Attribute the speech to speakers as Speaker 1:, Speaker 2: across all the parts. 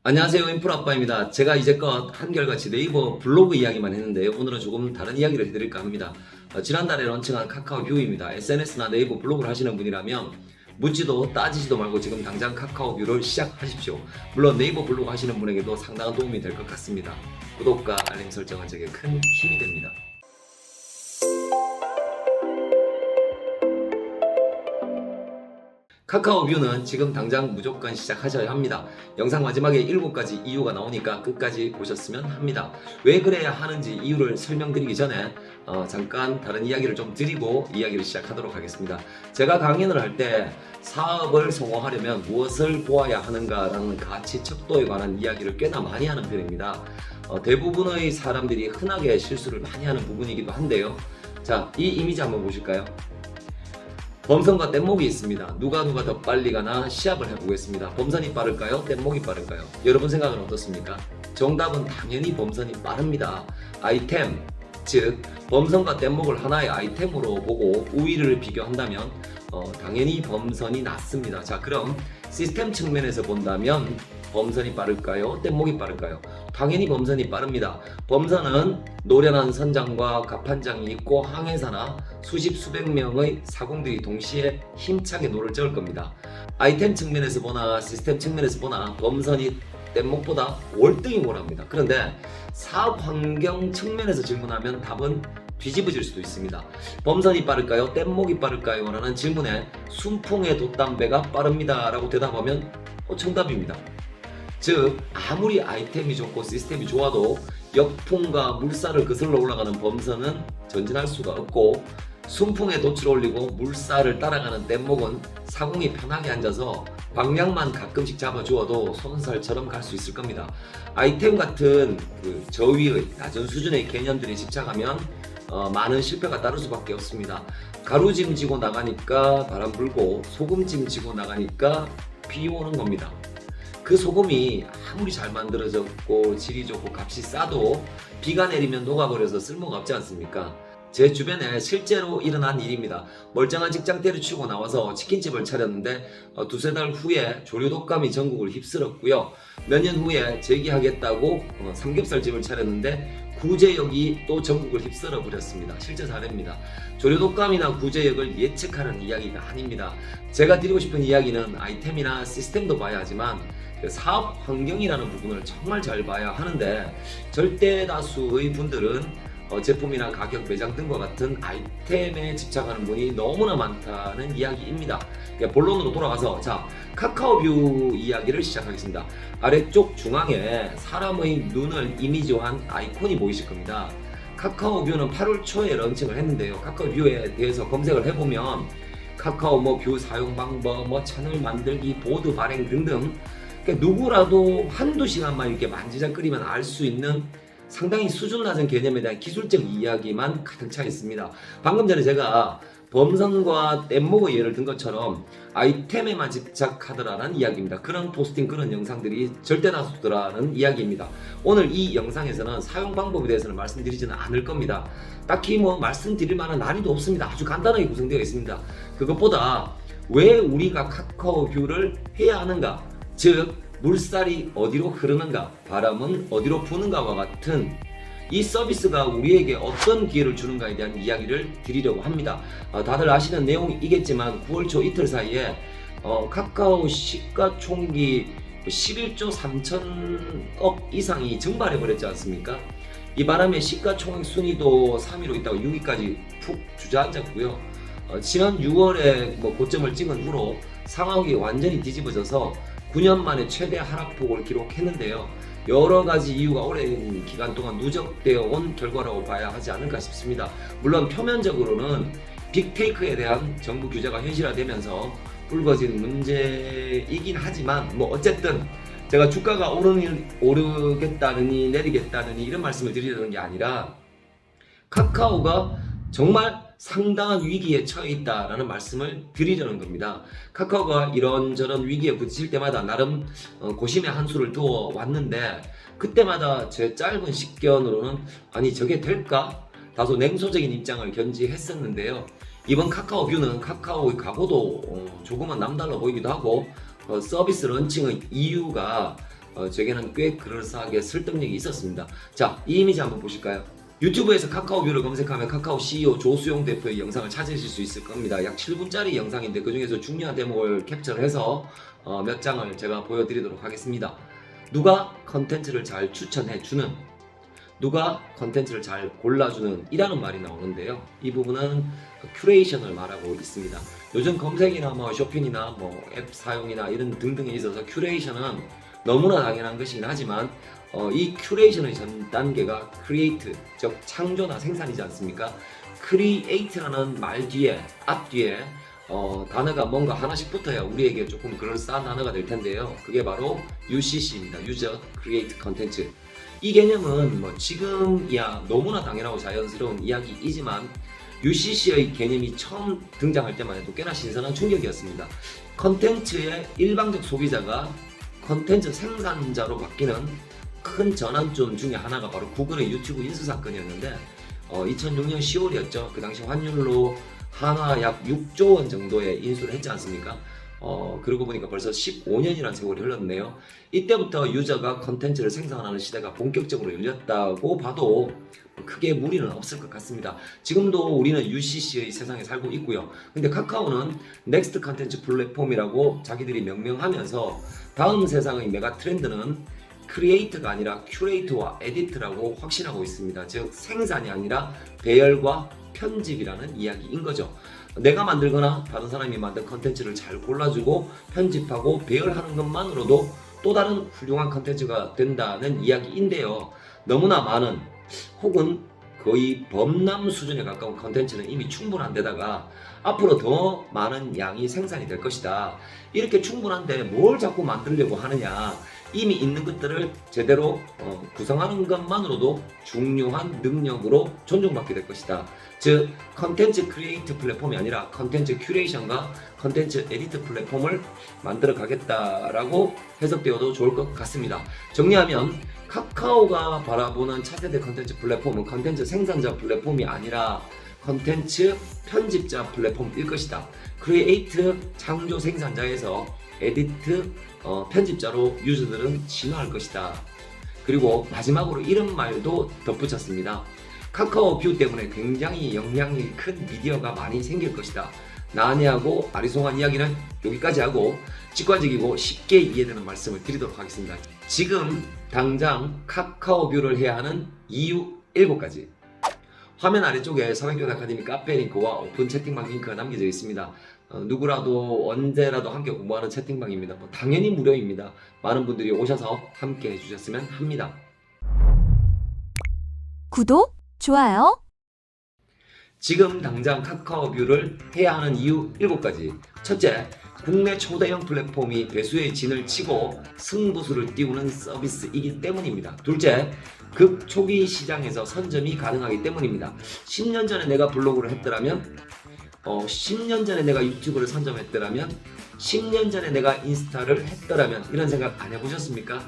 Speaker 1: 안녕하세요. 인프라아빠입니다. 제가 이제껏 한결같이 네이버 블로그 이야기만 했는데요. 오늘은 조금 다른 이야기를 해드릴까 합니다. 지난달에 런칭한 카카오 뷰입니다. SNS나 네이버 블로그를 하시는 분이라면 묻지도 따지지도 말고 지금 당장 카카오 뷰를 시작하십시오. 물론 네이버 블로그 하시는 분에게도 상당한 도움이 될 것 같습니다. 구독과 알림 설정은 제게 큰 힘이 됩니다. 카카오 뷰는 지금 당장 무조건 시작하셔야 합니다. 영상 마지막에 7가지 이유가 나오니까 끝까지 보셨으면 합니다. 왜 그래야 하는지 이유를 설명드리기 전에 잠깐 다른 이야기를 좀 드리고 이야기를 시작하도록 하겠습니다. 제가 강연을 할 때 사업을 성공하려면 무엇을 보아야 하는가라는 가치 척도에 관한 이야기를 꽤나 많이 하는 편입니다. 대부분의 사람들이 흔하게 실수를 많이 하는 부분이기도 한데요. 자, 이 이미지 한번 보실까요? 범선과 뗏목이 있습니다. 누가 더 빨리 가나 시합을 해보겠습니다. 범선이 빠를까요? 뗏목이 빠를까요? 여러분 생각은 어떻습니까? 정답은 당연히 범선이 빠릅니다. 아이템, 즉 범선과 뗏목을 하나의 아이템으로 보고 우위를 비교한다면 당연히 범선이 낫습니다. 자, 그럼 시스템 측면에서 본다면 범선이 빠를까요? 뗏목이 빠를까요? 당연히 범선이 빠릅니다. 범선은 노련한 선장과 갑판장이 있고 항해사나 수십 수백 명의 사공들이 동시에 힘차게 노를 저을 겁니다. 아이템 측면에서 보나 시스템 측면에서 보나 범선이 뗏목보다 월등히 못합니다. 그런데 사업 환경 측면에서 질문하면 답은 뒤집어질 수도 있습니다. 범선이 빠를까요? 뗏목이 빠를까요? 라는 질문에 순풍의 돛담배가 빠릅니다 라고 대답하면 정답입니다. 즉 아무리 아이템이 좋고 시스템이 좋아도 역풍과 물살을 거슬러 올라가는 범선은 전진할 수가 없고, 순풍에 돛을 올리고 물살을 따라가는 뗏목은 사공이 편하게 앉아서 방향만 가끔씩 잡아주어도 손살처럼 갈 수 있을 겁니다. 아이템 같은 저위의 낮은 수준의 개념들에 집착하면 많은 실패가 따를 수밖에 없습니다. 가루짐 지고 나가니까 바람 불고 소금짐 지고 나가니까 비 오는 겁니다. 그 소금이 아무리 잘 만들어졌고 질이 좋고 값이 싸도 비가 내리면 녹아버려서 쓸모가 없지 않습니까? 제 주변에 실제로 일어난 일입니다. 멀쩡한 직장 때려치우고 나와서 치킨집을 차렸는데 두세 달 후에 조류 독감이 전국을 휩쓸었고요. 몇 년 후에 재기하겠다고 삼겹살집을 차렸는데 구제역이 또 전국을 휩쓸어 버렸습니다. 실제 사례입니다. 조류 독감이나 구제역을 예측하는 이야기가 아닙니다. 제가 드리고 싶은 이야기는 아이템이나 시스템도 봐야 하지만 사업 환경이라는 부분을 정말 잘 봐야 하는데, 절대 다수의 분들은 제품이나 가격, 매장 등과 같은 아이템에 집착하는 분이 너무나 많다는 이야기입니다. 본론으로 돌아가서 카카오뷰 이야기를 시작하겠습니다. 아래쪽 중앙에 사람의 눈을 이미지화한 아이콘이 보이실 겁니다. 카카오뷰는 8월 초에 런칭을 했는데요. 카카오뷰에 대해서 검색을 해보면 카카오 뷰 사용 방법, 채널 만들기, 보드 발행 등등, 누구라도 한두 시간만 이렇게 만지작거리면 알 수 있는 상당히 수준 낮은 개념에 대한 기술적 이야기만 가득 차 있습니다. 방금 전에 제가 범선과 뗏목의 예를 든 것처럼 아이템에만 집착하더라는 이야기입니다. 그런 포스팅, 그런 영상들이 절대 다수더라는 이야기입니다. 오늘 이 영상에서는 사용 방법에 대해서는 말씀드리지는 않을 겁니다. 딱히 말씀드릴 만한 난이도 없습니다. 아주 간단하게 구성되어 있습니다. 그것보다 왜 우리가 카카오뷰를 해야 하는가, 즉 물살이 어디로 흐르는가, 바람은 어디로 부는가와 같은 이 서비스가 우리에게 어떤 기회를 주는가에 대한 이야기를 드리려고 합니다. 다들 아시는 내용이겠지만 9월 초 이틀 사이에 카카오 시가총기 11조 3천억 이상이 증발해 버렸지 않습니까? 이 바람에 시가총액 순위도 3위로 있다가 6위까지 푹 주저앉았고요. 지난 6월에 고점을 찍은 후로 상황이 완전히 뒤집어져서 9년 만에 최대 하락폭을 기록했는데요. 여러 가지 이유가 오랜 기간 동안 누적되어 온 결과라고 봐야 하지 않을까 싶습니다. 물론 표면적으로는 빅테이크에 대한 정부 규제가 현실화되면서 불거진 문제이긴 하지만 어쨌든 제가 주가가 오르겠다느니 내리겠다느니 이런 말씀을 드리려는 게 아니라 카카오가 정말 상당한 위기에 처해 있다라는 말씀을 드리려는 겁니다. 카카오가 이런저런 위기에 부딪힐 때마다 나름 고심의 한수를 두어 왔는데, 그때마다 제 짧은 식견으로는 아니 저게 될까? 다소 냉소적인 입장을 견지했었는데요. 이번 카카오뷰는 카카오의 각오도 조금은 남달라 보이기도 하고 서비스 런칭의 이유가 제게는 꽤 그럴싸하게 설득력이 있었습니다. 자, 이 이미지 한번 보실까요? 유튜브에서 카카오뷰를 검색하면 카카오 CEO 조수용 대표의 영상을 찾으실 수 있을 겁니다. 약 7분짜리 영상인데 그 중에서 중요한 대목을 캡처를 해서 몇 장을 제가 보여드리도록 하겠습니다. 누가 컨텐츠를 잘 추천해주는, 누가 컨텐츠를 잘 골라주는 이라는 말이 나오는데요. 이 부분은 큐레이션을 말하고 있습니다. 요즘 검색이나 쇼핑이나 앱 사용이나 이런 등등에 있어서 큐레이션은 너무나 당연한 것이긴 하지만 이 큐레이션의 전 단계가 크리에이트, 즉 창조나 생산이지 않습니까? 크리에이트라는 말 뒤에, 앞 뒤에 단어가 뭔가 하나씩 붙어야 우리에게 조금 그럴싸한 단어가 될 텐데요. 그게 바로 UCC입니다. User Create Content. 이 개념은 지금이야 너무나 당연하고 자연스러운 이야기이지만 UCC의 개념이 처음 등장할 때만 해도 꽤나 신선한 충격이었습니다. 컨텐츠의 일방적 소비자가 컨텐츠 생산자로 바뀌는 큰 전환점 중에 하나가 바로 구글의 유튜브 인수 사건이었는데 2006년 10월이었죠. 그 당시 환율로 한화 약 6조 원 정도의 인수를 했지 않습니까? 그러고 보니까 벌써 15년이라는 세월이 흘렀네요. 이때부터 유저가 컨텐츠를 생산하는 시대가 본격적으로 열렸다고 봐도 크게 무리는 없을 것 같습니다. 지금도 우리는 UCC의 세상에 살고 있고요. 근데 카카오는 넥스트 컨텐츠 플랫폼이라고 자기들이 명명하면서 다음 세상의 메가 트렌드는 크리에이트가 아니라 큐레이트와 에디트라고 확신하고 있습니다. 즉 생산이 아니라 배열과 편집이라는 이야기인 거죠. 내가 만들거나 다른 사람이 만든 컨텐츠를 잘 골라주고 편집하고 배열하는 것만으로도 또 다른 훌륭한 컨텐츠가 된다는 이야기인데요. 너무나 많은 혹은 거의 범람 수준에 가까운 컨텐츠는 이미 충분한 데다가 앞으로 더 많은 양이 생산이 될 것이다. 이렇게 충분한데 뭘 자꾸 만들려고 하느냐. 이미 있는 것들을 제대로 구성하는 것만으로도 중요한 능력으로 존중받게 될 것이다. 즉 컨텐츠 크리에이트 플랫폼이 아니라 컨텐츠 큐레이션과 컨텐츠 에디트 플랫폼을 만들어 가겠다라고 해석되어도 좋을 것 같습니다. 정리하면 카카오가 바라보는 차세대 컨텐츠 플랫폼은 컨텐츠 생산자 플랫폼이 아니라 컨텐츠 편집자 플랫폼일 것이다. 크리에이트 창조 생산자에서 에디트 편집자로 유저들은 진화할 것이다. 그리고 마지막으로 이런 말도 덧붙였습니다. 카카오 뷰 때문에 굉장히 영향이 큰 미디어가 많이 생길 것이다. 난해하고 아리송한 이야기는 여기까지 하고 직관적이고 쉽게 이해되는 말씀을 드리도록 하겠습니다. 지금 당장 카카오 뷰를 해야 하는 이유 7가지. 화면 아래쪽에 서백교원 아카데미 카페 링크와 오픈 채팅방 링크가 남겨져 있습니다. 누구라도 언제라도 함께 공부하는 채팅방입니다. 당연히 무료입니다. 많은 분들이 오셔서 함께 해주셨으면 합니다.
Speaker 2: 구독, 좋아요.
Speaker 1: 지금 당장 카카오뷰를 해야 하는 이유 7가지. 첫째, 국내 초대형 플랫폼이 배수의 진을 치고 승부수를 띄우는 서비스이기 때문입니다. 둘째, 극초기 시장에서 선점이 가능하기 때문입니다. 10년 전에 내가 블로그를 했더라면 10년 전에 내가 유튜브를 선점했더라면 10년 전에 내가 인스타를 했더라면 이런 생각 안 해보셨습니까?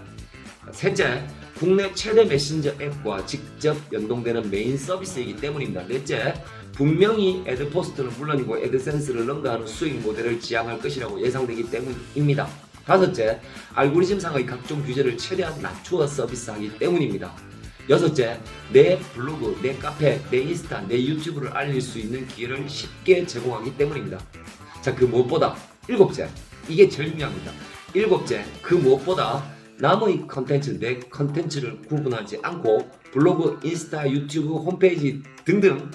Speaker 1: 셋째, 국내 최대 메신저 앱과 직접 연동되는 메인 서비스이기 때문입니다. 넷째, 분명히 애드포스트는 물론이고 애드센스를 능가하는 수익 모델을 지향할 것이라고 예상되기 때문입니다. 다섯째, 알고리즘상의 각종 규제를 최대한 낮추어 서비스하기 때문입니다. 여섯째, 내 블로그, 내 카페, 내 인스타, 내 유튜브를 알릴 수 있는 기회를 쉽게 제공하기 때문입니다. 자, 그 무엇보다 일곱째, 이게 제일 중요합니다. 일곱째, 그 무엇보다 남의 컨텐츠, 내 컨텐츠를 구분하지 않고 블로그, 인스타, 유튜브, 홈페이지 등등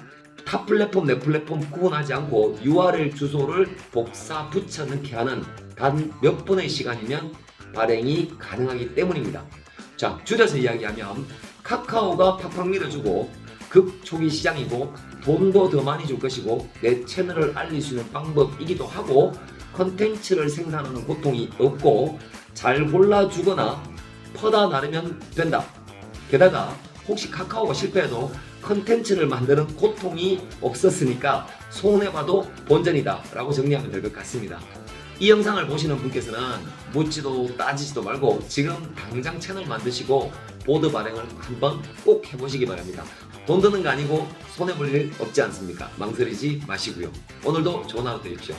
Speaker 1: 타 플랫폼, 내 플랫폼 구분하지 않고 URL 주소를 복사 붙여넣기 하는 단 몇 분의 시간이면 발행이 가능하기 때문입니다. 자, 줄여서 이야기하면 카카오가 팍팍 밀어주고 극초기 시장이고 돈도 더 많이 줄 것이고 내 채널을 알릴 수 있는 방법이기도 하고 컨텐츠를 생산하는 고통이 없고 잘 골라주거나 퍼다 나르면 된다. 게다가 혹시 카카오가 실패해도 컨텐츠를 만드는 고통이 없었으니까 손해봐도 본전이다 라고 정리하면 될 것 같습니다. 이 영상을 보시는 분께서는 묻지도 따지지도 말고 지금 당장 채널 만드시고 보드 발행을 한번 꼭 해보시기 바랍니다. 돈 드는 거 아니고 손해볼 일 없지 않습니까? 망설이지 마시고요. 오늘도 좋은 하루 되십시오.